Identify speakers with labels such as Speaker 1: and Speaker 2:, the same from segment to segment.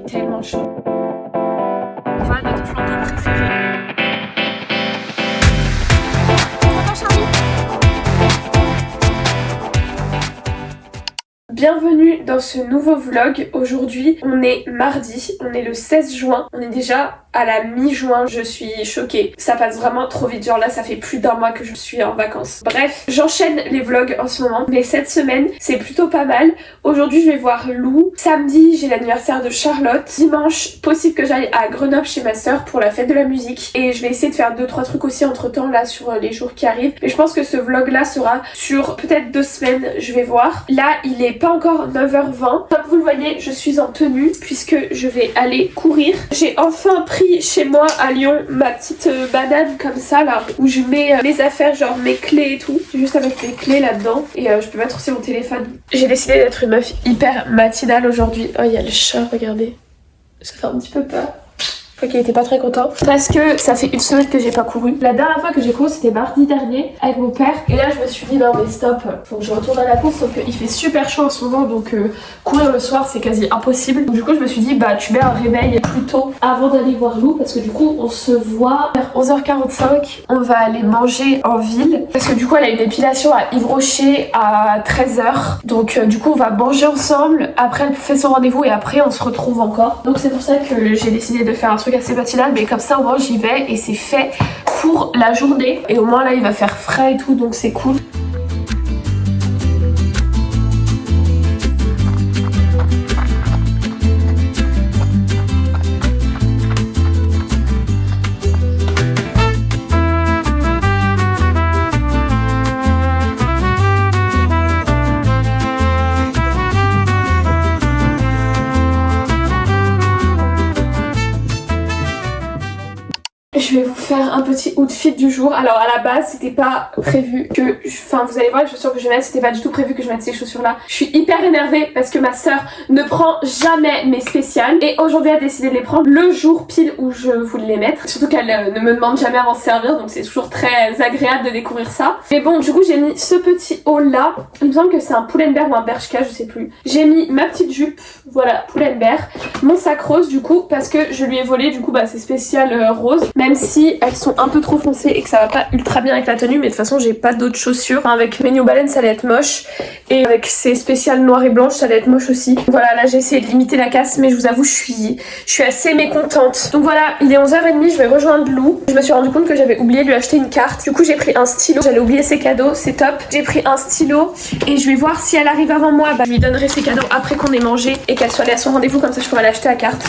Speaker 1: fait tellement chaud. On va à notre plan d'eau préféré. Bienvenue dans ce nouveau vlog. Aujourd'hui on est mardi, on est le 16 juin, on est déjà à la mi-juin. Je suis choquée, ça passe vraiment trop vite, genre là ça fait plus d'un mois que je suis en vacances. Bref, j'enchaîne les vlogs en ce moment, mais cette semaine c'est plutôt pas mal. Aujourd'hui je vais voir Lou, samedi j'ai l'anniversaire de Charlotte, dimanche possible que j'aille à Grenoble chez ma soeur pour la fête de la musique, et je vais essayer de faire 2-3 trucs aussi entre temps là sur les jours qui arrivent. Mais je pense que ce vlog là sera sur peut-être 2 semaines, je vais voir. Là il est pas encore 9h20, comme vous le voyez je suis en tenue puisque je vais aller courir. J'ai enfin pris chez moi à Lyon ma petite banane comme ça là, où je mets mes affaires, genre mes clés et tout. J'ai juste à mettre les clés là-dedans et je peux mettre aussi mon téléphone. J'ai décidé d'être une meuf hyper matinale aujourd'hui. Oh il y a le chat, regardez, ça fait un petit peu peur. Ok, il était pas très content parce que ça fait une semaine que j'ai pas couru. La dernière fois que j'ai couru c'était mardi dernier avec mon père, et là je me suis dit non mais stop, faut que je retourne à la course, sauf qu'il fait super chaud en ce moment, donc courir le soir c'est quasi impossible. Donc du coup je me suis dit bah tu mets un réveil plus tôt avant d'aller voir Lou, parce que du coup on se voit vers 11h45. On va aller manger en ville parce que du coup elle a une épilation à Yves Rocher à 13h, donc du coup on va manger ensemble, après elle fait son rendez-vous et après on se retrouve encore. Donc c'est pour ça que j'ai décidé de faire un truc assez matinal, mais comme ça au moins j'y vais et c'est fait pour la journée, et au moins là il va faire frais et tout, donc c'est cool. Je vais vous faire un petit outfit du jour. Alors à la base c'était pas prévu que... Enfin vous allez voir les chaussures que je vais mettre, c'était pas du tout prévu que je mette ces chaussures là. Je suis hyper énervée parce que ma soeur ne prend jamais mes spéciales, et aujourd'hui elle a décidé de les prendre le jour pile où je voulais les mettre. Surtout qu'elle ne me demande jamais avant de servir, donc c'est toujours très agréable de découvrir ça. Mais bon du coup j'ai mis ce petit haut là. Il me semble que c'est un Pull&Bear ou un Bershka, je sais plus. J'ai mis ma petite jupe, voilà, Pull&Bear. Mon sac rose du coup parce que je lui ai volé, du coup bah c'est spécial rose. Même si elles sont un peu trop foncées et que ça va pas ultra bien avec la tenue, mais de toute façon j'ai pas d'autres chaussures. Enfin, avec mes New Balance ça allait être moche, et avec ces spéciales noires et blanches ça allait être moche aussi. Voilà, là j'ai essayé de limiter la casse, mais je vous avoue je suis assez mécontente. Donc voilà, il est 11h30, je vais rejoindre Lou. Je me suis rendu compte que j'avais oublié de lui acheter une carte. Du coup j'ai pris un stylo, j'allais oublier ses cadeaux, c'est top. J'ai pris un stylo et je vais voir si elle arrive avant moi, bah je lui donnerai ses cadeaux après qu'on ait mangé et qu'elle soit allée à son rendez-vous, comme ça je pourrais l'acheter à carte.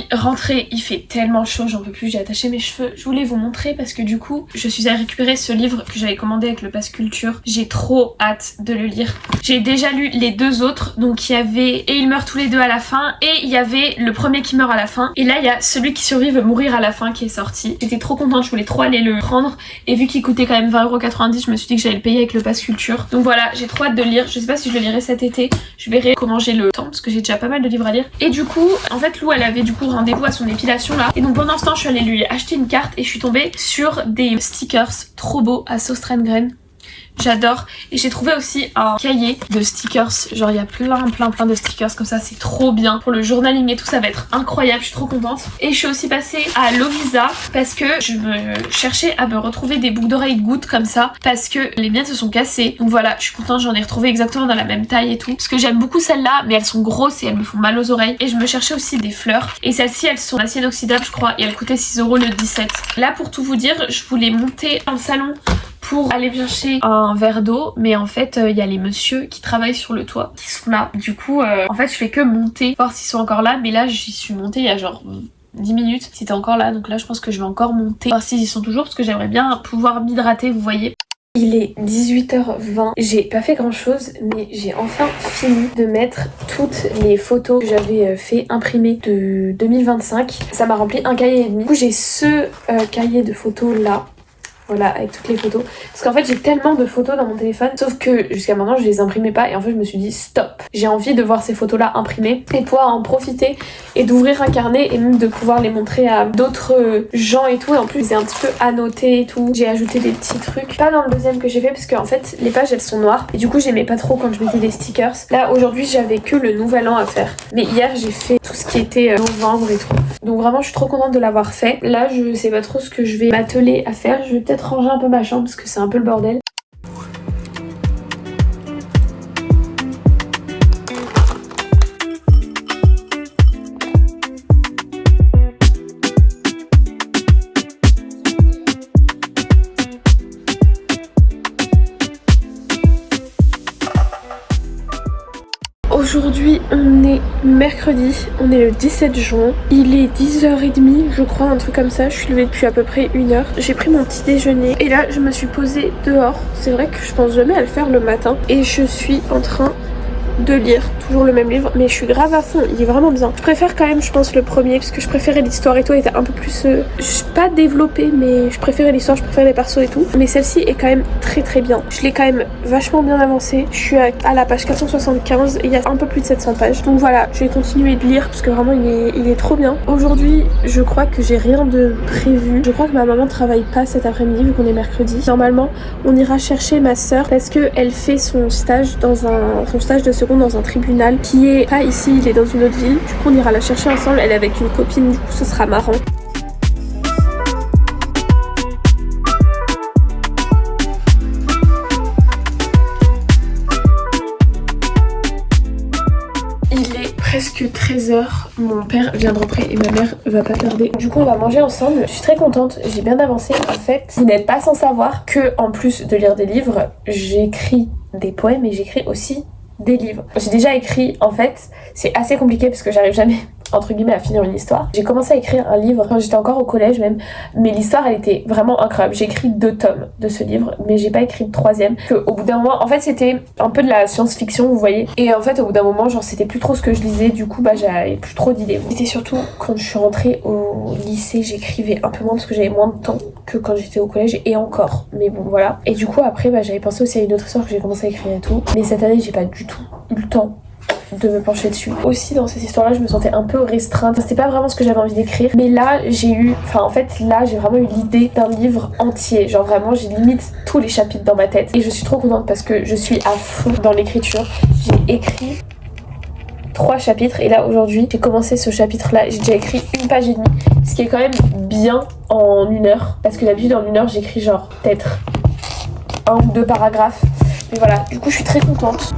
Speaker 1: Rentrée, il fait tellement chaud, j'en peux plus, j'ai attaché mes cheveux. Je voulais vous montrer parce que du coup je suis allée récupérer ce livre que j'avais commandé avec le pass culture. J'ai trop hâte de le lire. J'ai déjà lu les deux autres, donc il y avait Et ils meurent tous les deux à la fin, et il y avait le premier qui meurt à la fin, et là il y a Celui qui survit veut mourir à la fin qui est sorti. J'étais trop contente, je voulais trop aller le prendre, et vu qu'il coûtait quand même 20,90 €, je me suis dit que j'allais le payer avec le pass culture. Donc voilà, j'ai trop hâte de le lire. Je sais pas si je le lirai cet été, je verrai comment j'ai le temps parce que j'ai déjà pas mal de livres à lire. Et du coup en fait Lou elle avait du coup rendez-vous à son épilation là, et donc pendant ce temps je suis allée lui acheter une carte et je suis tombée sur des stickers trop beaux à sauce Rengren. J'adore, et j'ai trouvé aussi un cahier de stickers, genre il y a plein de stickers comme ça, c'est trop bien pour le journaling et tout, ça va être incroyable, je suis trop contente. Et je suis aussi passée à Lovisa parce que je me cherchais à me retrouver des boucles d'oreilles gouttes comme ça, parce que les miennes se sont cassées. Donc voilà, je suis contente, j'en ai retrouvé exactement dans la même taille et tout, parce que j'aime beaucoup celles-là, mais elles sont grosses et elles me font mal aux oreilles. Et je me cherchais aussi des fleurs, et celles-ci elles sont acier inoxydable je crois, et elles coûtaient 6 € le 17. Là pour tout vous dire, je voulais monter dans le salon pour aller chercher un verre d'eau, mais en fait il y a les messieurs qui travaillent sur le toit qui sont là. Du coup en fait je fais que monter, voir s'ils sont encore là, mais là j'y suis montée il y a genre 10 minutes, c'était encore là, donc là je pense que je vais encore monter, voir s'ils y sont toujours, parce que j'aimerais bien pouvoir m'hydrater, vous voyez. Il est 18h20, j'ai pas fait grand chose mais j'ai enfin fini de mettre toutes les photos que j'avais fait imprimer de 2025. Ça m'a rempli un cahier et demi. Du coup j'ai ce cahier de photos là. Voilà, avec toutes les photos. Parce qu'en fait, j'ai tellement de photos dans mon téléphone. Sauf que jusqu'à maintenant, je les imprimais pas. Et en fait, je me suis dit stop. J'ai envie de voir ces photos-là imprimées et de pouvoir en profiter et d'ouvrir un carnet et même de pouvoir les montrer à d'autres gens et tout. Et en plus, c'est un petit peu annoté et tout. J'ai ajouté des petits trucs. Pas dans le deuxième que j'ai fait parce qu'en fait, les pages elles sont noires. Et du coup, j'aimais pas trop quand je mettais des stickers. Là, aujourd'hui, j'avais que le nouvel an à faire. Mais hier, j'ai fait tout ce qui était novembre et tout. Donc vraiment, je suis trop contente de l'avoir fait. Là, je sais pas trop ce que je vais m'atteler à faire. Je vais peut-être ranger un peu ma chambre parce que c'est un peu le bordel. Aujourd'hui on est mercredi, on est le 17 juin, il est 10h30 je crois, un truc comme ça, je suis levée depuis à peu près 1h. J'ai pris mon petit déjeuner et là je me suis posée dehors, c'est vrai que je pense jamais à le faire le matin et je suis en train de lire toujours le même livre mais je suis grave à fond, il est vraiment bien. Je préfère quand même je pense le premier parce que je préférais l'histoire et tout, elle était un peu plus je suis pas développée mais je préférais l'histoire, je préférais les persos et tout, mais celle-ci est quand même très bien. Je l'ai quand même vachement bien avancée, je suis à la page 475 et il y a un peu plus de 700 pages, donc voilà, je vais continuer de lire parce que vraiment il est trop bien. Aujourd'hui je crois que j'ai rien de prévu, je crois que ma maman travaille pas cet après-midi vu qu'on est mercredi. Normalement on ira chercher ma soeur parce que elle fait son stage son stage de seconde dans un tribunal qui est pas ici, il est dans une autre ville. Du coup on ira la chercher ensemble, elle est avec une copine, du coup ce sera marrant. Il est presque 13h, mon père vient de rentrer et ma mère va pas tarder. Du coup on va manger ensemble, je suis très contente, j'ai bien avancé. En fait, vous n'êtes pas sans savoir que en plus de lire des livres, j'écris des poèmes et j'écris aussi des livres. J'ai déjà écrit, en fait, c'est assez compliqué parce que j'arrive jamais entre guillemets à finir une histoire. J'ai commencé à écrire un livre quand j'étais encore au collège même, mais l'histoire elle était vraiment incroyable. J'ai écrit 2 tomes de ce livre, mais j'ai pas écrit le 3e. Au bout d'un moment, en fait c'était un peu de la science-fiction vous voyez, et en fait au bout d'un moment genre c'était plus trop ce que je lisais, du coup bah j'avais plus trop d'idées. C'était surtout quand je suis rentrée au lycée, j'écrivais un peu moins parce que j'avais moins de temps que quand j'étais au collège et encore, mais bon voilà. Et du coup après bah j'avais pensé aussi à une autre histoire que j'ai commencé à écrire et tout, mais cette année j'ai pas du tout eu le temps de me pencher dessus. Aussi dans cette histoire là je me sentais un peu restreinte, c'était pas vraiment ce que j'avais envie d'écrire, mais là j'ai eu, enfin en fait là j'ai vraiment eu l'idée d'un livre entier, genre vraiment j'ai limite tous les chapitres dans ma tête et je suis trop contente parce que je suis à fond dans l'écriture. J'ai écrit 3 chapitres et là aujourd'hui j'ai commencé ce chapitre là, j'ai déjà écrit 1 page et demie, ce qui est quand même bien en 1 heure parce que d'habitude en 1 heure j'écris genre peut-être 1 ou 2 paragraphes, mais voilà, du coup je suis très contente.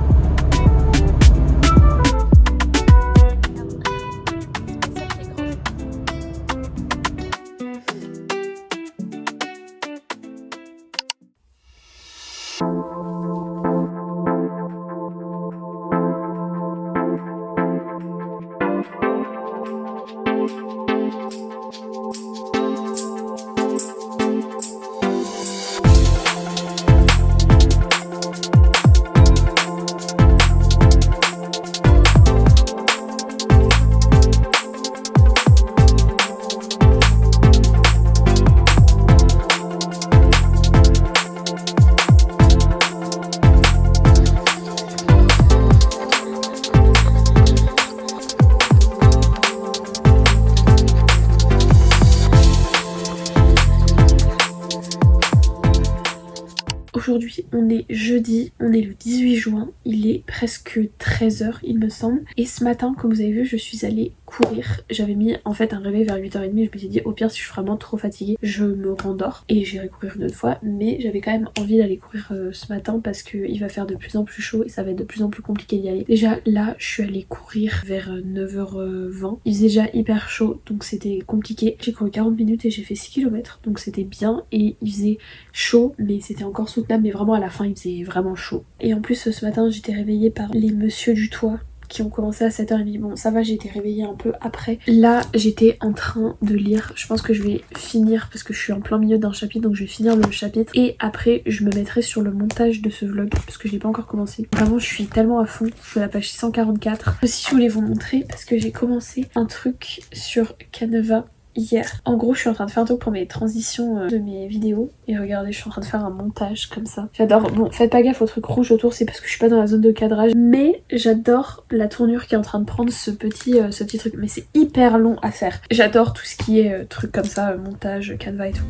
Speaker 1: Aujourd'hui on est jeudi, on est le 18 juin, il est presque 13h il me semble. Et ce matin comme vous avez vu je suis allée courir. J'avais mis en fait un réveil vers 8h30, je me suis dit au pire si je suis vraiment trop fatiguée je me rendors et j'irai courir une autre fois. Mais j'avais quand même envie d'aller courir ce matin parce qu'il va faire de plus en plus chaud et ça va être de plus en plus compliqué d'y aller. Déjà là je suis allée courir vers 9h20, il faisait déjà hyper chaud donc c'était compliqué. J'ai couru 40 minutes et j'ai fait 6 km donc c'était bien et il faisait chaud mais c'était encore soutenable, mais vraiment à la fin il faisait vraiment chaud. Et en plus ce matin j'étais réveillée par les messieurs du toit qui ont commencé à 7h30. Bon ça va, j'ai été réveillée un peu après. Là j'étais en train de lire, je pense que je vais finir parce que je suis en plein milieu d'un chapitre, donc je vais finir le chapitre et après je me mettrai sur le montage de ce vlog parce que je l'ai pas encore commencé. Vraiment je suis tellement à fond, je suis à la page 644. Aussi je voulais vous montrer parce que j'ai commencé un truc sur Canva hier. En gros je suis en train de faire un truc pour mes transitions de mes vidéos et regardez je suis en train de faire un montage comme ça. J'adore, bon faites pas gaffe au truc rouge autour, c'est parce que je suis pas dans la zone de cadrage, mais j'adore la tournure qui est en train de prendre ce petit truc, mais c'est hyper long à faire. J'adore tout ce qui est truc comme ça, montage, Canva et tout.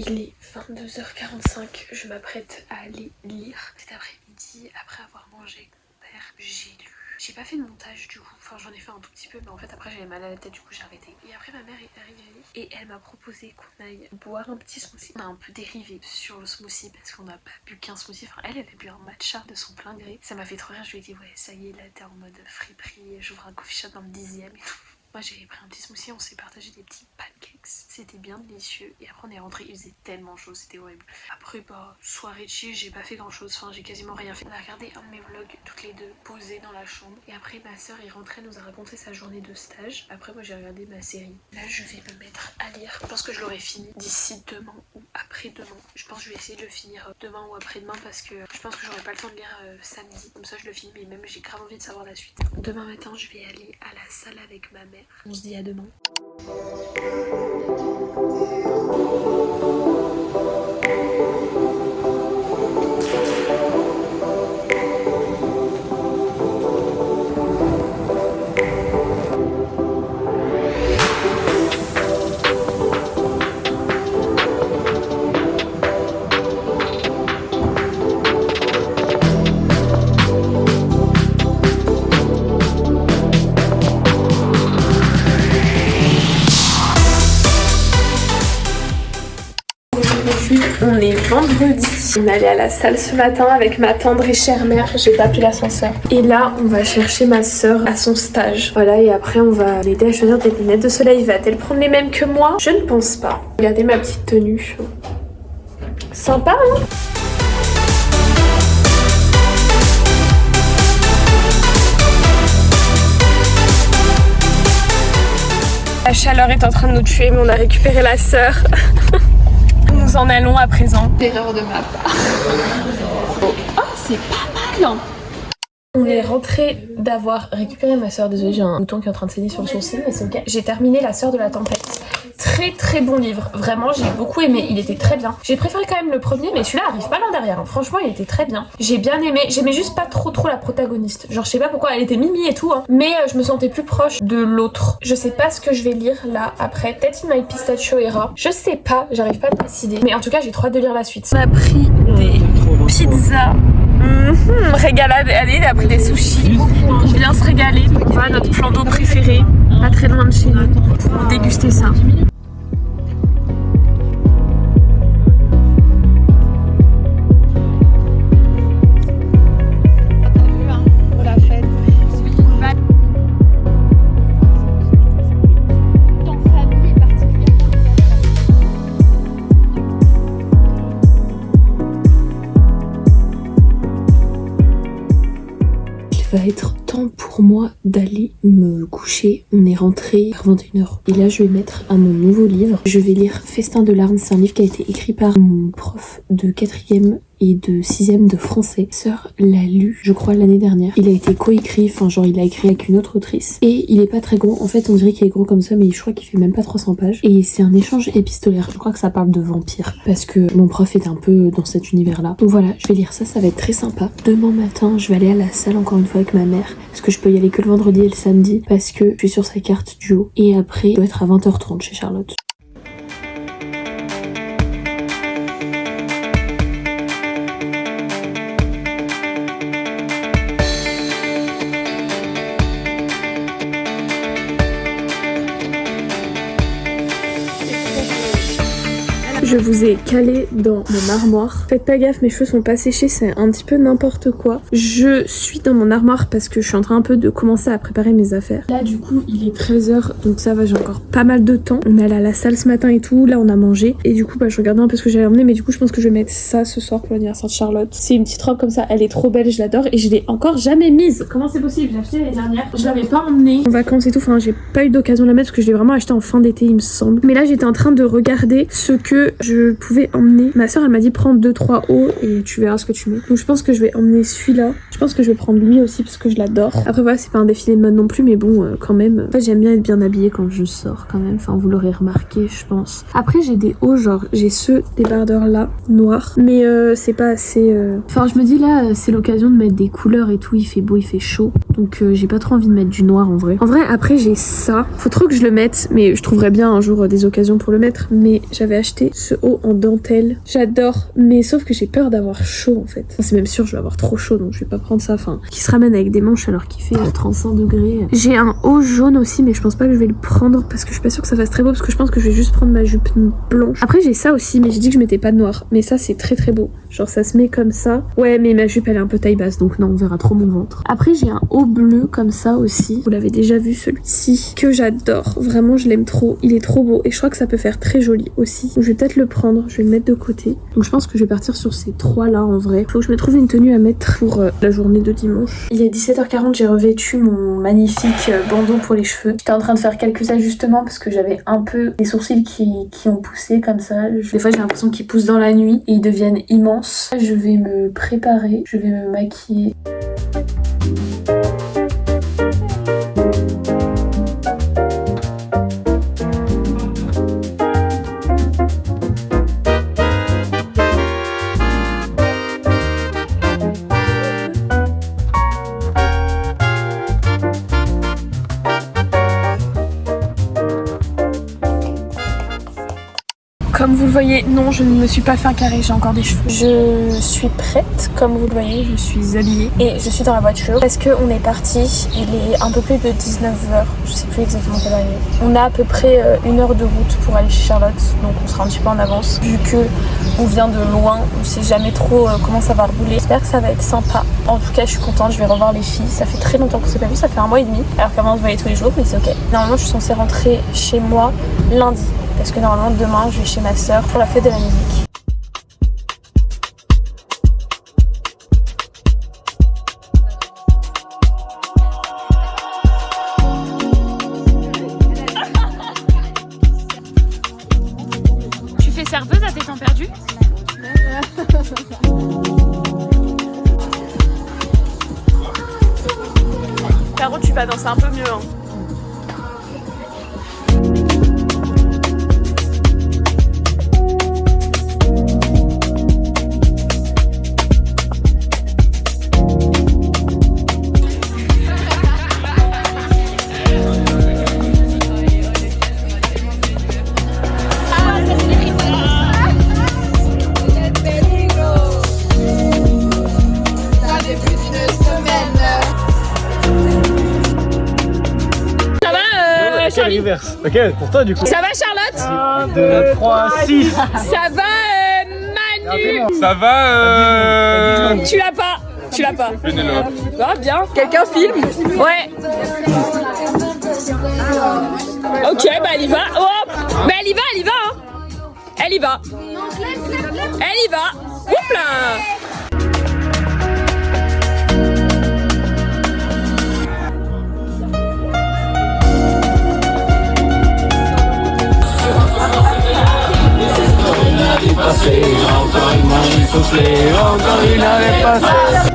Speaker 1: Il est 22h45, je m'apprête à aller lire. Cet après-midi, après avoir mangé avec mon père, j'ai lu. J'ai pas fait de montage du coup, enfin j'en ai fait un tout petit peu, mais en fait après j'avais mal à la tête, du coup j'ai arrêté. Et après ma mère est arrivée et elle m'a proposé qu'on aille boire un petit smoothie. On a un peu dérivé sur le smoothie parce qu'on n'a pas bu qu'un smoothie, enfin elle avait bu un matcha de son plein gré. Ça m'a fait trop rire, je lui ai dit ouais ça y est là t'es en mode friperie, j'ouvre un coffee shop dans le 10e et tout. Moi j'ai pris un petit smoothie, on s'est partagé des petits pancakes, c'était bien délicieux. Et après on est rentré, il faisait tellement chaud, c'était horrible. Après bah soirée chill, j'ai pas fait grand chose, enfin j'ai quasiment rien fait. On a regardé un de mes vlogs toutes les deux posées dans la chambre. Et après ma soeur est rentrée, nous a raconté sa journée de stage. Après moi j'ai regardé ma série. Là je vais me mettre à lire, je pense que je l'aurai fini d'ici demain ou après-demain. Je pense que je vais essayer de le finir demain ou après-demain parce que je pense que j'aurai pas le temps de lire samedi. Comme ça je le finis, mais même j'ai grave envie de savoir la suite. Demain matin je vais aller à la salle avec ma mère. On se dit à demain. On est vendredi, on est allé à la salle ce matin avec ma tendre et chère mère, j'ai pas pris l'ascenseur. Et là on va chercher ma soeur à son stage. Voilà, et après on va l'aider à choisir des lunettes de soleil. Va-t-elle prendre les mêmes que moi? Je ne pense pas. Regardez ma petite tenue. Sympa hein? La chaleur est en train de nous tuer, mais on a récupéré la sœur. Nous en allons à présent. Erreur de ma part. Oh, c'est pas mal. On est rentré d'avoir récupéré ma soeur. Désolée, j'ai un bouton qui est en train de saigner sur le sourcil, mais c'est ok. J'ai terminé La Sœur de la Tempête. Très très bon livre, vraiment j'ai beaucoup aimé, il était très bien. J'ai préféré quand même le premier, mais celui-là arrive pas loin derrière, hein. Franchement il était très bien. J'ai bien aimé, j'aimais juste pas trop la protagoniste. Genre je sais pas pourquoi, elle était mimi et tout, hein. Mais je me sentais plus proche de l'autre. Je sais pas ce que je vais lire là après, peut-être In My Pistachio Era. Je sais pas, j'arrive pas à décider. Mais en tout cas j'ai trop hâte de lire la suite. On a pris des pizzas. Régalade, allez, il a pris des sushis pour bien se régaler. On va à notre plan d'eau préféré, pas très loin de chez nous, pour déguster ça. Va être temps pour moi d'aller me coucher. On est rentré vers 21h. Et là, je vais mettre à mon nouveau livre. Je vais lire Festin de larmes. C'est un livre qui a été écrit par mon prof de 4e et de 6e de français. Sœur l'a lu, je crois, l'année dernière. Il a été coécrit, enfin genre il a écrit avec une autre autrice. Et il est pas très gros. En fait, on dirait qu'il est gros comme ça, mais je crois qu'il fait même pas 300 pages. Et c'est un échange épistolaire. Je crois que ça parle de vampires. Parce que mon prof est un peu dans cet univers-là. Donc voilà, je vais lire ça, ça va être très sympa. Demain matin, je vais aller à la salle encore une fois avec ma mère. Parce que je peux y aller que le vendredi et le samedi. Parce que je suis sur sa carte duo. Et après, je dois être à 20h30 chez Charlotte. je vous ai calé dans mon armoire. Faites pas gaffe, mes cheveux sont pas séchés, c'est un petit peu n'importe quoi. Je suis dans mon armoire parce que je suis en train un peu de commencer à préparer mes affaires. Là du coup il est 13h, donc ça va, j'ai encore pas mal de temps. On est allé à la salle ce matin et tout, là on a mangé. Et du coup je regardais un peu ce que j'allais emmener, mais du coup je pense que je vais mettre ça ce soir pour l'anniversaire de Charlotte. C'est une petite robe comme ça, elle est trop belle, je l'adore et je l'ai encore jamais mise. Comment c'est possible? J'ai acheté l'année dernière, je l'avais pas emmenée en vacances et tout, enfin j'ai pas eu d'occasion de la mettre parce que je l'ai vraiment acheté en fin d'été il me semble. Mais là j'étais en train de regarder ce que je pouvais emmener. Ma soeur elle m'a dit prends 2-3 hauts et tu verras ce que tu mets. Donc je pense que je vais emmener celui-là. Je pense que je vais prendre lui aussi parce que je l'adore. Après voilà, c'est pas un défilé de mode non plus, mais bon quand même. En fait j'aime bien être bien habillée quand je sors quand même. Enfin vous l'aurez remarqué je pense. Après j'ai des hauts genre, j'ai ceux débardeurs là, noirs. Mais c'est pas assez... Enfin je me dis là c'est l'occasion de mettre des couleurs et tout. Il fait beau, il fait chaud. Donc j'ai pas trop envie de mettre du noir en vrai. En vrai après j'ai ça. Faut trop que je le mette, mais je trouverais bien un jour des occasions pour le mettre. Mais j'avais acheté ce haut en dentelle. J'adore, mais sauf que j'ai peur d'avoir chaud en fait. Enfin, c'est même sûr je vais avoir trop chaud donc je vais pas prendre ça. Enfin, qui se ramène avec des manches alors qu'il fait 35 degrés. J'ai un haut jaune aussi, mais je pense pas que je vais le prendre parce que je suis pas sûre que ça fasse très beau, parce que je pense que je vais juste prendre ma jupe blanche. Après j'ai ça aussi, mais j'ai dit que je mettais pas de noir. Mais ça c'est très très beau. Genre ça se met comme ça. Ouais mais ma jupe elle est un peu taille basse donc non on verra trop mon ventre. Après j'ai un haut bleu comme ça aussi. Vous l'avez déjà vu celui-ci que j'adore. Vraiment je l'aime trop. Il est trop beau et je crois que ça peut faire très joli aussi. Donc je vais peut-être le prendre. Je vais le mettre de côté. Donc je pense que je vais partir sur ces trois là en vrai. Faut que je me trouve une tenue à mettre pour la journée de dimanche. Il est 17h40, j'ai revêtu mon magnifique bandeau pour les cheveux. J'étais en train de faire quelques ajustements parce que j'avais un peu les sourcils qui ont poussé comme ça. Des fois j'ai l'impression qu'ils poussent dans la nuit et ils deviennent immenses. Je vais me préparer, je vais me maquiller. Comme vous le voyez, non, je ne me suis pas fait un carré, j'ai encore des cheveux. Je suis prête, comme vous le voyez, je suis habillée. Et je suis dans la voiture parce qu'on est parti, il est un peu plus de 19h, je sais plus exactement quelle heure il est. On a à peu près 1 heure de route pour aller chez Charlotte, donc on sera un petit peu en avance. Vu que on vient de loin, on sait jamais trop comment ça va rouler. J'espère que ça va être sympa. En tout cas, je suis contente, je vais revoir les filles. Ça fait très longtemps qu'on s'est pas vu, ça fait 1 mois et demi. Alors qu'avant on se voyait tous les jours, mais c'est ok. Normalement, je suis censée rentrer chez moi lundi. Parce que normalement demain je vais chez ma soeur pour la fête de la musique. Tu fais serveuse à tes temps perdus? Par contre tu vas danser un peu mieux hein.
Speaker 2: Ok, pour toi du coup.
Speaker 1: Ça va Charlotte?
Speaker 2: 1, 2, 3, 6.
Speaker 1: Ça va Manu?
Speaker 3: Ça va
Speaker 1: Tu l'as pas? Tu l'as pas?
Speaker 3: Pénélope.
Speaker 1: Ah bien. Quelqu'un filme? Ouais. Ok, bah elle y va. Hop. Bah elle y va hein. Elle y va. Elle y va. Oups là.
Speaker 2: Encore une main soufflée, encore une année passée.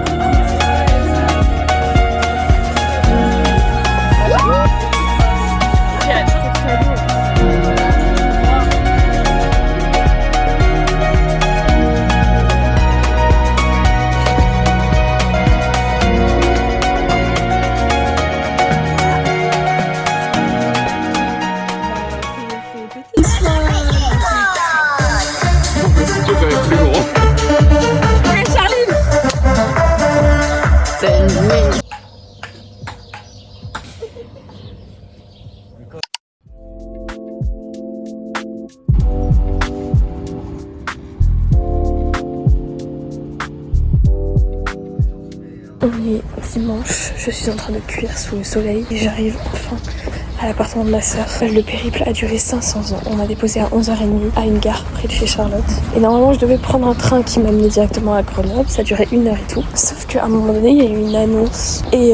Speaker 1: On est dimanche, je suis en train de cuire sous le soleil et j'arrive enfin à l'appartement de ma sœur. Le périple a duré 500 ans. On m'a déposé à 11h30 à une gare près de chez Charlotte. Et normalement je devais prendre un train qui m'amenait directement à Grenoble, ça durait 1 heure et tout. Sauf qu'à un moment donné il y a eu une annonce et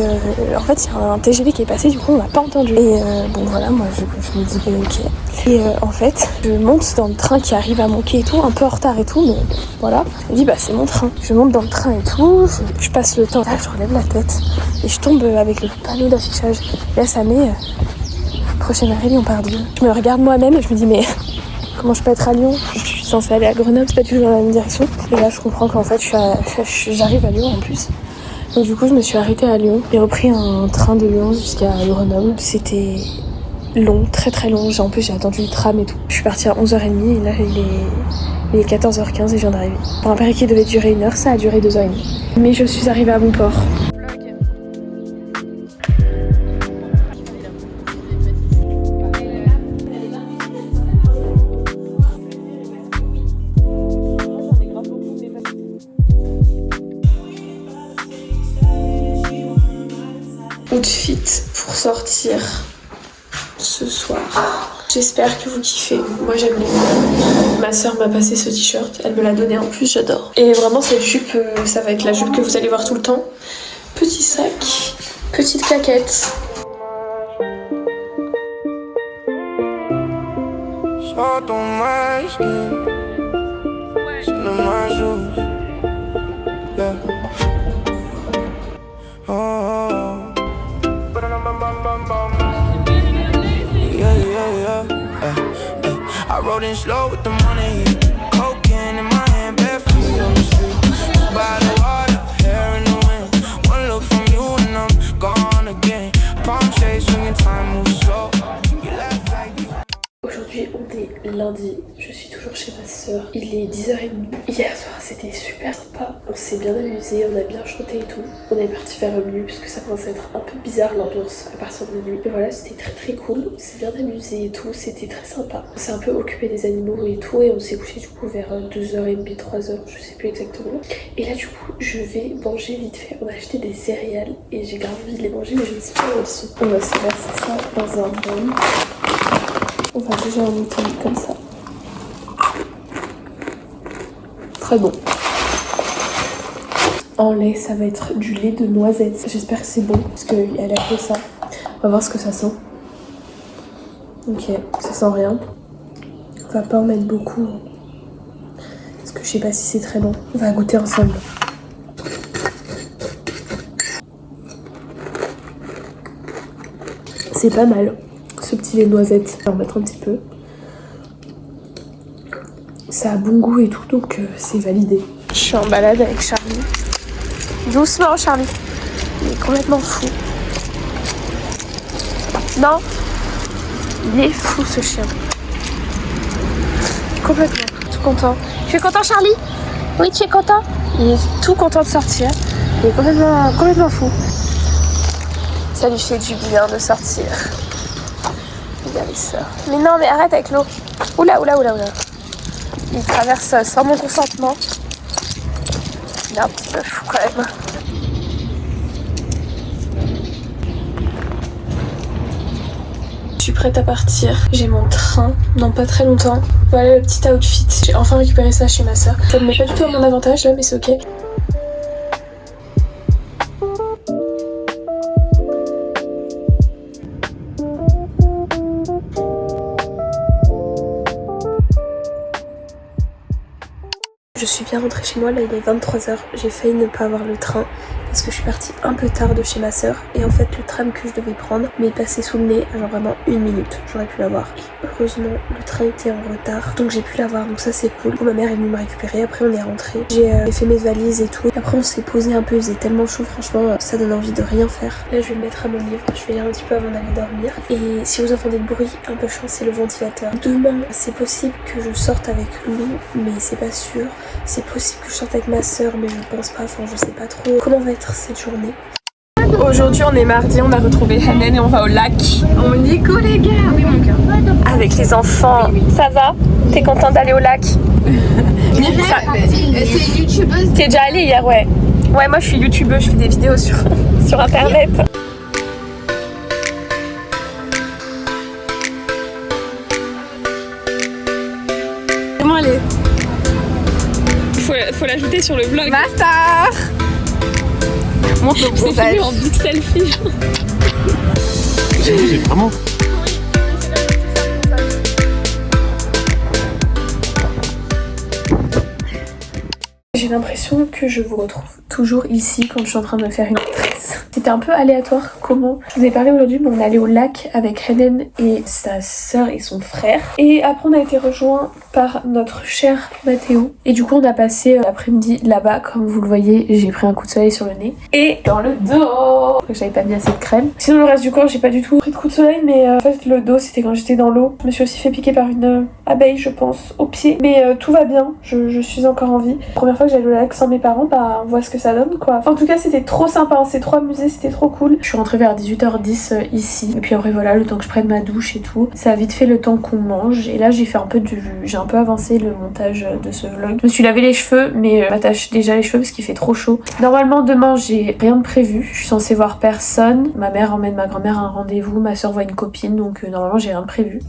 Speaker 1: en fait il y a un TGV qui est passé, du coup on l'a pas entendu. Et bon voilà, moi je me dis bon ok. Et en fait je monte dans le train qui arrive à manquer et tout, un peu en retard et tout, mais voilà. Je me dis bah c'est mon train. Je monte dans le train et tout, je passe le temps, là je relève la tête et je tombe avec le panneau d'affichage. Là ça met... prochaine arrêt Lyon par Lyon. Je me regarde moi-même et je me dis mais comment je peux être à Lyon? Je suis censée aller à Grenoble, c'est pas toujours dans la même direction. Et là je comprends qu'en fait j'arrive à Lyon en plus. Donc du coup je me suis arrêtée à Lyon. J'ai repris un train de Lyon jusqu'à Grenoble. C'était long, très très long. En plus j'ai attendu le tram et tout. Je suis partie à 11h30 et là il est 14h15 et je viens d'arriver. Pour un périple qui devait durer 1 heure, ça a duré 2h30. Mais je suis arrivée à bon port. Outfit pour sortir ce soir. J'espère que vous kiffez. Moi j'aime bien. Ma soeur m'a passé ce t-shirt, elle me l'a donné en plus, j'adore. Et vraiment cette jupe, ça va être la jupe que vous allez voir tout le temps. Petit sac, petite claquette.
Speaker 4: I rode in slow with the money, cocaine in my hand, bare feet on the street. By the water, hair in the wind. One look from you and I'm gone again. Palm shades swinging, time moves slow. You laugh like you.
Speaker 1: Aujourd'hui on est lundi, je suis toujours chez ma soeur, il est 10h30. Hier soir c'était super sympa, on s'est bien amusé, on a bien chanté et tout. On est parti vers minuit parce que ça commence à être un peu bizarre l'ambiance à partir de minuit. Et voilà, c'était très très cool, on s'est bien amusé et tout, c'était très sympa. On s'est un peu occupé des animaux et tout et on s'est couché du coup vers 2h30, 3h, je sais plus exactement. Et là du coup je vais manger vite fait, on a acheté des céréales et j'ai grave envie de les manger mais je ne sais pas où elles sont. On va se verser ça dans un bol. On va déjà en mettre comme ça. Très bon. En lait, ça va être du lait de noisette. J'espère que c'est bon parce qu'elle a fait ça. On va voir ce que ça sent. Ok, ça sent rien. On va pas en mettre beaucoup parce que je sais pas si c'est très bon. On va goûter ensemble. C'est pas mal. Ce petit lait de noisette, je vais en mettre un petit peu. Ça a bon goût et tout, donc c'est validé. Je suis en balade avec Charlie. Doucement Charlie. Il est complètement fou. Non, il est fou ce chien. Complètement. Tout content. Tu es content Charlie? Oui, tu es content? Il est tout content de sortir. Il est complètement fou. Ça lui fait du bien de sortir. Regardez ça. Mais non, mais arrête avec l'eau. Oula. Il traverse sans mon consentement. Il est un petit peu fou quand même. Je suis prête à partir. J'ai mon train dans pas très longtemps. Voilà le petit outfit. J'ai enfin récupéré ça chez ma soeur. Ça ne met pas du tout à mon avantage là, mais c'est ok. Je suis bien rentrée chez moi, là il est 23h, j'ai failli ne pas avoir le train parce que je suis partie un peu tard de chez ma soeur et en fait le tram que je devais prendre m'est passé sous le nez à genre vraiment 1 minute, j'aurais pu l'avoir. Et heureusement le train était en retard donc j'ai pu l'avoir, donc ça c'est cool. Du coup, ma mère est venue me récupérer, après on est rentré, j'ai fait mes valises et tout. Et après on s'est posé un peu, il faisait tellement chaud franchement, ça donne envie de rien faire. Là je vais me mettre à mon livre, je vais lire un petit peu avant d'aller dormir. Et si vous entendez le bruit, un peu chiant, c'est le ventilateur. Demain c'est possible que je sorte avec Lou mais c'est pas sûr. C'est possible que je sorte avec ma soeur mais je pense pas, enfin je sais pas trop comment va être cette journée. Aujourd'hui on est mardi, on a retrouvé Hanen et on va au lac.
Speaker 5: On est go les gars, oui mon cœur.
Speaker 1: Avec les enfants. Oui. Ça va? T'es contente d'aller au lac?
Speaker 5: C'est une youtubeuse.
Speaker 1: T'es déjà allée hier, ouais. Ouais, moi je suis youtubeuse, je fais des vidéos sur internet.
Speaker 5: Comment elle est?
Speaker 1: Faut l'ajouter sur le vlog.
Speaker 5: Ma star. Montre le
Speaker 1: C'est
Speaker 5: bronzage.
Speaker 1: filmé en big selfie.
Speaker 3: C'est vraiment.
Speaker 1: J'ai l'impression que je vous retrouve toujours ici quand je suis en train de me faire une tresse. C'était un peu aléatoire comment. Je vous ai parlé aujourd'hui, mais on est allé au lac avec Henen et sa sœur et son frère. Et après on a été rejoint par notre cher Mathéo. Et du coup on a passé l'après-midi là-bas. Comme vous le voyez, j'ai pris un coup de soleil sur le nez. Et dans le dos. J'avais pas mis assez de crème. Sinon le reste du corps, j'ai pas du tout pris de coup de soleil. Mais en fait le dos, c'était quand j'étais dans l'eau. Je me suis aussi fait piquer par une abeille, je pense, au pied. Mais tout va bien, je suis encore en vie. La première fois que j'allais au lac sans mes parents, bah on voit ce que ça donne quoi. Enfin, en tout cas c'était trop sympa, on s'est trop amusé, c'était trop cool. Je suis rentrée vers 18h10 ici. Et puis après voilà, le temps que je prenne ma douche et tout. Ça a vite fait le temps qu'on mange. Et là j'ai fait j'ai un peu avancé le montage de ce vlog. Je me suis lavé les cheveux, mais je m'attache déjà les cheveux parce qu'il fait trop chaud. Normalement demain j'ai rien de prévu. Je suis censée voir personne. Ma mère emmène ma grand-mère à un rendez-vous, ma soeur voit une copine, donc normalement j'ai rien de prévu.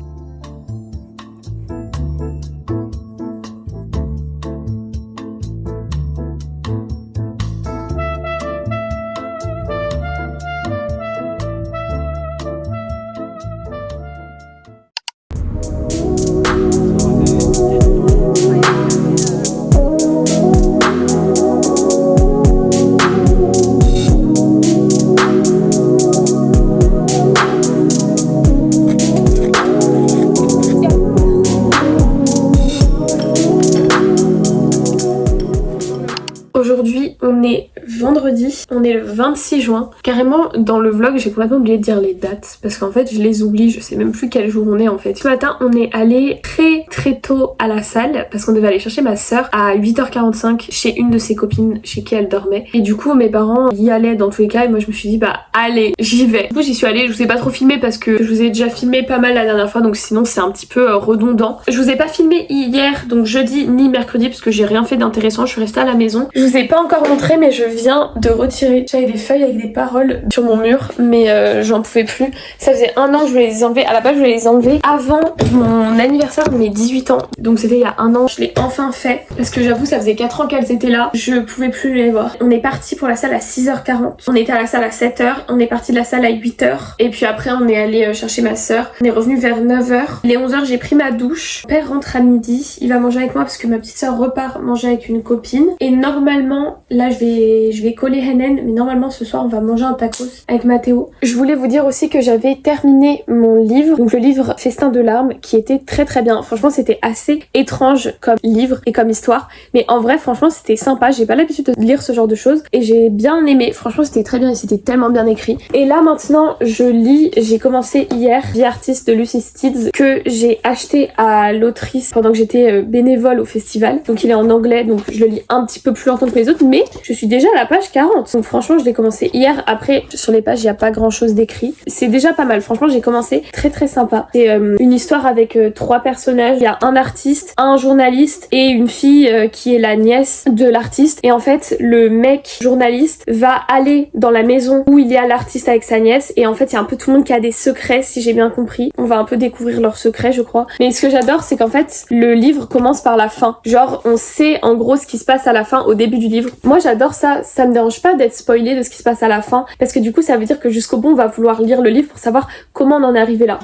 Speaker 1: Aujourd'hui, on est vendredi, on est le 26 juin. Carrément, dans le vlog, j'ai complètement oublié de dire les dates parce qu'en fait, je les oublie, je sais même plus quel jour on est en fait. Ce matin, on est allé très tôt à la salle parce qu'on devait aller chercher ma soeur à 8h45 chez une de ses copines chez qui elle dormait. Et du coup, mes parents y allaient dans tous les cas et moi je me suis dit bah allez, j'y vais. Du coup, j'y suis allée, je vous ai pas trop filmé parce que je vous ai déjà filmé pas mal la dernière fois donc sinon c'est un petit peu redondant. Je vous ai pas filmé hier, donc jeudi ni mercredi parce que j'ai rien fait d'intéressant, je suis restée à la maison. Je vous ai pas encore montré mais je viens de retirer. J'avais des feuilles avec des paroles sur mon mur mais j'en pouvais plus. Ça faisait un an que je voulais les enlever. À la base je voulais les enlever avant mon anniversaire de mes 18 ans. Donc c'était il y a un an. Je l'ai enfin fait parce que j'avoue ça faisait 4 ans qu'elles étaient là. Je pouvais plus les voir. On est parti pour la salle à 6h40. On était à la salle à 7h. On est parti de la salle à 8h. Et puis après on est allé chercher ma soeur. On est revenu vers 9h. Les 11h j'ai pris ma douche. Mon père rentre à midi. Il va manger avec moi parce que ma petite soeur repart manger avec une copine. Et normalement là je vais coller Henen. Mais normalement ce soir on va manger un tacos avec Mathéo. Je voulais vous dire aussi que j'avais terminé mon livre. Donc le livre Festin de larmes qui était très bien. Franchement c'était assez étrange comme livre et comme histoire. Mais en vrai franchement c'était sympa. J'ai pas l'habitude de lire ce genre de choses. Et j'ai bien aimé. Franchement c'était très bien et c'était tellement bien écrit. Et là maintenant je lis. J'ai commencé hier The Artist de Lucy Steeds que j'ai acheté à l'autrice pendant que j'étais bénévole au festival. Donc il est en anglais donc je le lis un petit peu plus longtemps que les autres. Mais je suis déjà à la page 40. Donc franchement je l'ai commencé hier. Après sur les pages il n'y a pas grand chose d'écrit. C'est déjà pas mal. Franchement j'ai commencé très sympa. C'est une histoire avec 3 personnages. Il y a un artiste, un journaliste et une fille qui est la nièce de l'artiste. Et en fait le mec journaliste va aller dans la maison où il y a l'artiste avec sa nièce. Et en fait il y a un peu tout le monde qui a des secrets si j'ai bien compris. On va un peu découvrir leurs secrets je crois. Mais ce que j'adore c'est qu'en fait le livre commence par la fin. Genre on sait en gros ce qui se passe à la fin au début du livre. Moi j'adore ça. Ça me dérange pas d'être spoilé de ce qui se passe à la fin. Parce que du coup ça veut dire que jusqu'au bout on va vouloir lire le livre pour savoir comment on en est arrivé là.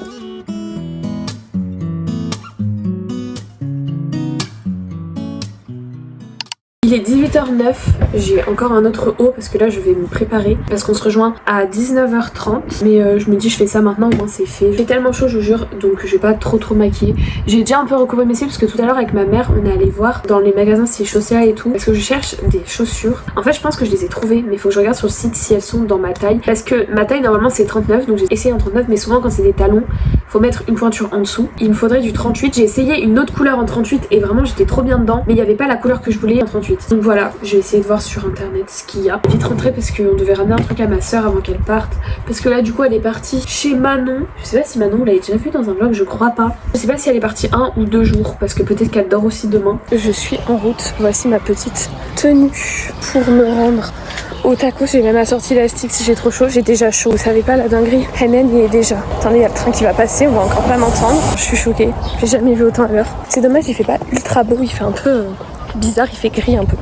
Speaker 1: Il est 18h09, j'ai encore un autre haut parce que là je vais me préparer parce qu'on se rejoint à 19h30 mais je me dis je fais ça maintenant au moins c'est fait. J'ai tellement chaud je vous jure donc je vais pas trop maquiller. J'ai déjà un peu recouvré mes cils parce que tout à l'heure avec ma mère on est allé voir dans les magasins style Chaussea et tout parce que je cherche des chaussures. En fait je pense que je les ai trouvées mais il faut que je regarde sur le site si elles sont dans ma taille parce que ma taille normalement c'est 39 donc j'ai essayé en 39 mais souvent quand c'est des talons faut mettre une pointure en dessous. Il me faudrait du 38. J'ai essayé une autre couleur en 38 et vraiment j'étais trop bien dedans, mais il n'y avait pas la couleur que je voulais en 38. Donc voilà, j'ai essayé de voir sur internet ce qu'il y a. Vite rentrer parce qu'on devait ramener un truc à ma soeur avant qu'elle parte. Parce que là du coup elle est partie chez Manon. Je sais pas si Manon vous l'avez déjà vu dans un vlog, je crois pas. Je sais pas si elle est partie 1 ou 2 jours parce que peut-être qu'elle dort aussi demain. Je suis en route, voici ma petite tenue pour me rendre au taco. J'ai même assorti l'élastique si j'ai trop chaud, j'ai déjà chaud. Vous savez pas la dinguerie, Hennen il est déjà. Attendez, il y a le train qui va passer, on va encore pas m'entendre. Je suis choquée, j'ai jamais vu autant à l'heure. C'est dommage, il fait pas ultra beau, il fait un peu bizarre, il fait gris un peu.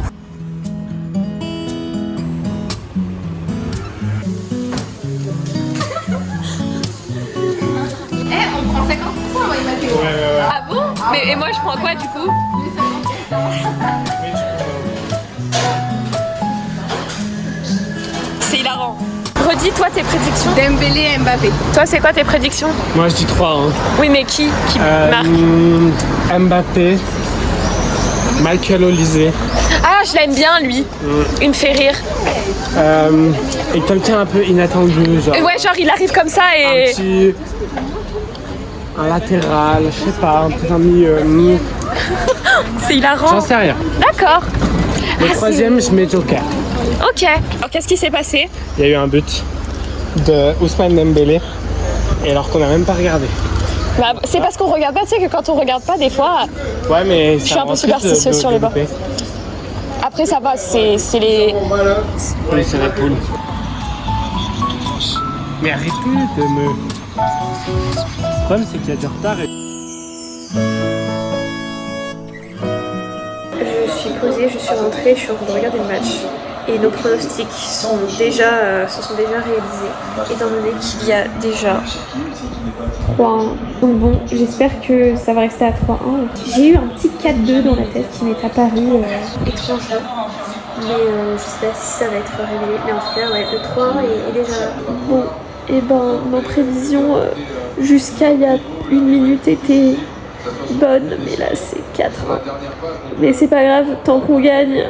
Speaker 5: On prend 50%, moi, il m'a dit.
Speaker 1: Ah bon? Mais et moi je prends quoi du coup? C'est hilarant. Redis toi tes prédictions.
Speaker 5: Dembélé et Mbappé.
Speaker 1: Toi c'est quoi tes prédictions?
Speaker 3: Moi je dis 3. Hein.
Speaker 1: Oui mais qui marque?
Speaker 3: Mbappé, Michael Olise.
Speaker 1: Ah je l'aime bien lui. Il me fait rire.
Speaker 3: Et quelqu'un un peu inattendu, genre.
Speaker 1: Ouais genre il arrive comme ça et...
Speaker 3: Un latéral, je sais pas, peut-être un milieu.
Speaker 1: C'est hilarant.
Speaker 3: J'en sais rien.
Speaker 1: D'accord.
Speaker 3: Le troisième, je mets Joker.
Speaker 1: Ok. Alors qu'est-ce qui s'est passé?
Speaker 3: Il y a eu un but de Ousmane Dembélé, et alors qu'on n'a même pas regardé.
Speaker 1: Bah, c'est parce qu'on regarde pas, tu sais que quand on regarde pas des fois...
Speaker 3: Ouais mais
Speaker 1: je suis un peu superstitieuse sur les bords. Après ça va, c'est les...
Speaker 3: Oui c'est la poule. Mais arrêtez de me... Le problème c'est qu'il y a du retard et...
Speaker 1: Je suis posée, je suis rentrée, je suis en train de regarder le match. Et nos pronostics se sont déjà réalisés, étant donné qu'il y a déjà 3-1. Donc bon, j'espère que ça va rester à 3-1. J'ai eu un petit 4-2 dans la tête qui m'est apparu étrangement. Mais je sais pas si ça va être révélé. Mais en tout cas, ouais, le 3-1 est déjà là. Bon, et ben nos prévisions jusqu'à il y a 1 minute étaient bonnes, mais là c'est 4-1. Mais c'est pas grave, tant qu'on gagne.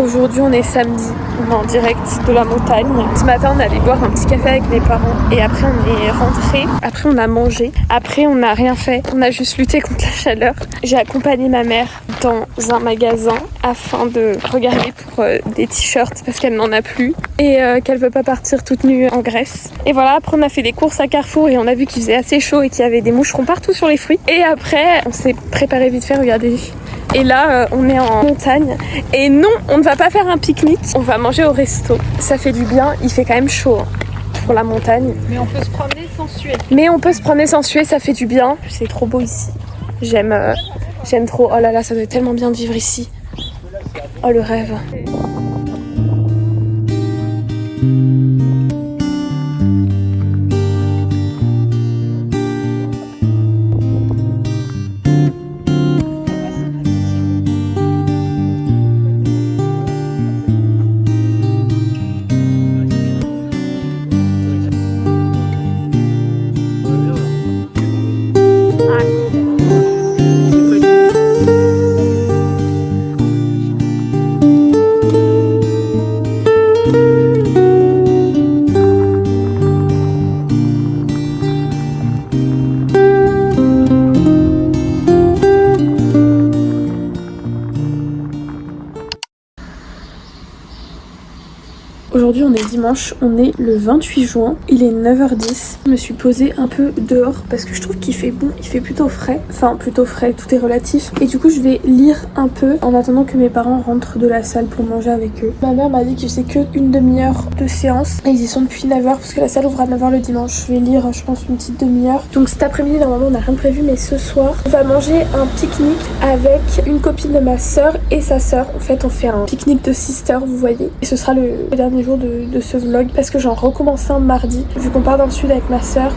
Speaker 1: Aujourd'hui on est samedi, on est en direct de la montagne. Ce matin on allait boire un petit café avec mes parents et après on est rentré, après on a mangé, après on n'a rien fait, on a juste lutté contre la chaleur. J'ai accompagné ma mère dans un magasin afin de regarder pour des t-shirts parce qu'elle n'en a plus et qu'elle veut pas partir toute nue en Grèce. Et voilà, après on a fait des courses à Carrefour et on a vu qu'il faisait assez chaud et qu'il y avait des moucherons partout sur les fruits. Et après on s'est préparé vite fait, regardez. Et là, on est en montagne. Et non, on ne va pas faire un pique-nique. On va manger au resto. Ça fait du bien. Il fait quand même chaud pour la montagne.
Speaker 5: Mais on peut se promener sans suer.
Speaker 1: Ça fait du bien. C'est trop beau ici. J'aime trop. Oh là là, ça doit être tellement bien de vivre ici. Oh le rêve. Aujourd'hui on est dimanche, on est le 28 juin, il est 9h10. Je me suis posée un peu dehors parce que je trouve qu'il fait bon, il fait plutôt frais. Enfin plutôt frais, tout est relatif. Et du coup je vais lire un peu en attendant que mes parents rentrent de la salle pour manger avec eux. Ma mère m'a dit que c'est que une demi-heure de séance et ils y sont depuis 9h parce que la salle ouvre à 9h le dimanche. Je vais lire je pense une petite demi-heure. Donc cet après-midi normalement on n'a rien de prévu, mais ce soir on va manger un pique-nique avec une copine de ma soeur et sa soeur. En fait on fait un pique-nique de sister, vous voyez. Et ce sera le dernier jour de ce vlog parce que j'en recommence un mardi vu qu'on part dans le sud avec ma soeur.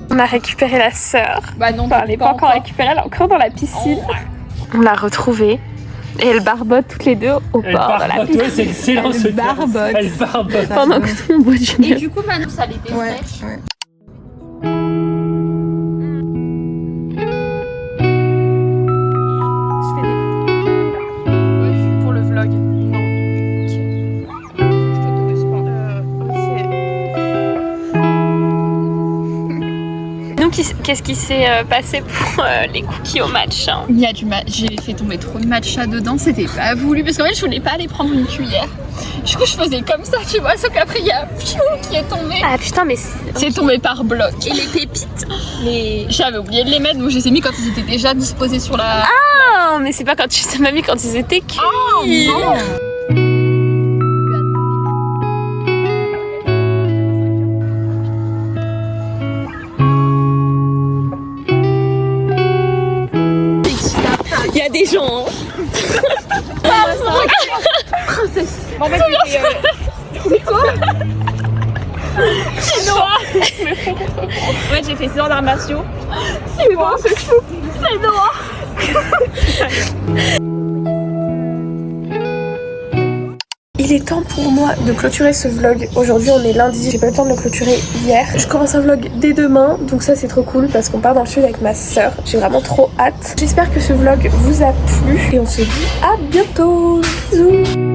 Speaker 1: On a récupéré la sœur.
Speaker 5: Bah non,
Speaker 1: enfin, elle n'est pas encore récupérée, elle est encore dans la piscine. On l'a retrouvée. Et elle barbote toutes les deux au bord de la piscine.
Speaker 3: Ouais, c'est excellent ce terme. Elle barbote.
Speaker 1: Pendant que tout le monde boit du miel.
Speaker 5: Et du coup, maintenant, ça les dessèche.
Speaker 6: Ouais.
Speaker 1: Je fais des... pour le vlog. Non. Ok. Je t'autorise pas. Donc, qu'est-ce qui s'est passé pour les cookies au match hein?
Speaker 5: Il y a du j'ai fait tomber trop de matcha dedans, c'était pas voulu parce qu'en fait je voulais pas aller prendre une cuillère. Du coup je faisais comme ça, tu vois, sauf qu'après il y a piou qui est tombé.
Speaker 1: Ah putain, mais
Speaker 5: c'est tombé par bloc.
Speaker 1: Et les pépites
Speaker 5: J'avais oublié de les mettre, donc je les ai mis quand ils étaient déjà disposés sur la...
Speaker 1: Ah, mais c'est pas quand tu m'as mis quand ils étaient cuits.
Speaker 5: Oh non.
Speaker 1: Il y a des gens.
Speaker 5: Princesse. En fait, c'est quoi? C'est noir. Ouais, j'ai fait 6 ans d'arts martiaux. C'est bon, c'est fou. C'est noir.
Speaker 1: Il est temps pour moi de clôturer ce vlog. Aujourd'hui on est lundi, j'ai pas eu le temps de le clôturer hier. Je commence un vlog dès demain, donc ça c'est trop cool parce qu'on part dans le sud avec ma soeur. J'ai vraiment trop hâte. J'espère que ce vlog vous a plu et on se dit à bientôt. Bisous.